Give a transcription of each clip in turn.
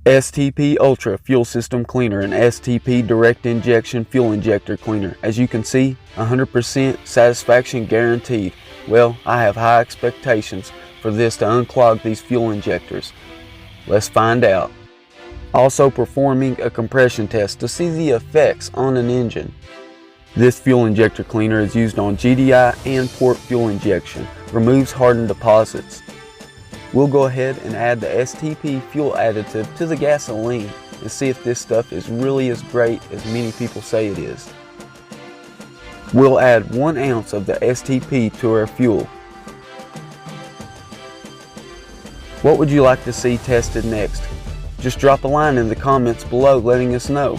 STP Ultra Fuel System Cleaner and STP Direct Injection Fuel Injector Cleaner. As you can see, 100% satisfaction guaranteed. Well, I have high expectations for this to unclog these fuel injectors. Let's find out. Also performing a compression test to see the effects on an engine. This fuel injector cleaner is used on GDI and port fuel injection. Removes hardened deposits. We'll go ahead and add the STP fuel additive to the gasoline and see if this stuff is really as great as many people say it is. We'll add 1 ounce of the STP to our fuel. What would you like to see tested next? Just drop a line in the comments below letting us know.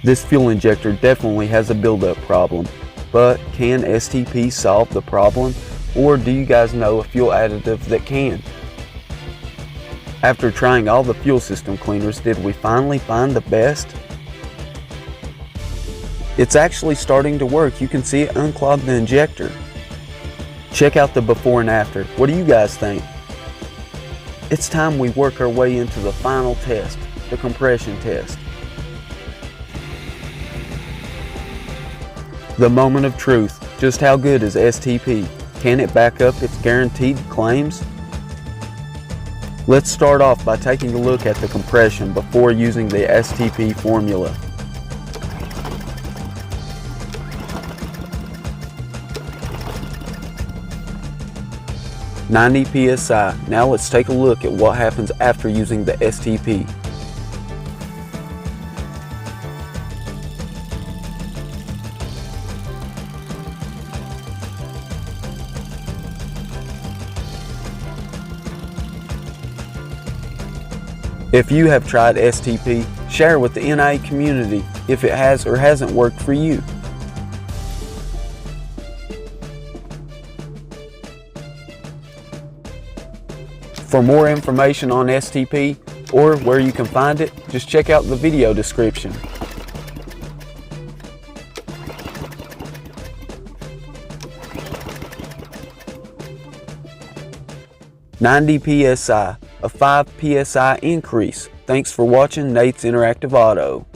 This fuel injector definitely has a buildup problem, but can STP solve the problem? Or do you guys know a fuel additive that can? After trying all the fuel system cleaners, did we finally find the best? It's actually starting to work. You can see it unclog the injector. Check out the before and after. What do you guys think? It's time we work our way into the final test, the compression test. The moment of truth. Just how good is STP? Can it back up its guaranteed claims? Let's start off by taking a look at the compression before using the STP formula. "90 psi. Now let's take a look at what happens after using the STP. If you have tried STP, share with the NA community if it has or hasn't worked for you. For more information on STP or where you can find it, just check out the video description. "90 psi, a 5 psi increase. Thanks for watching Nate's Interactive Auto."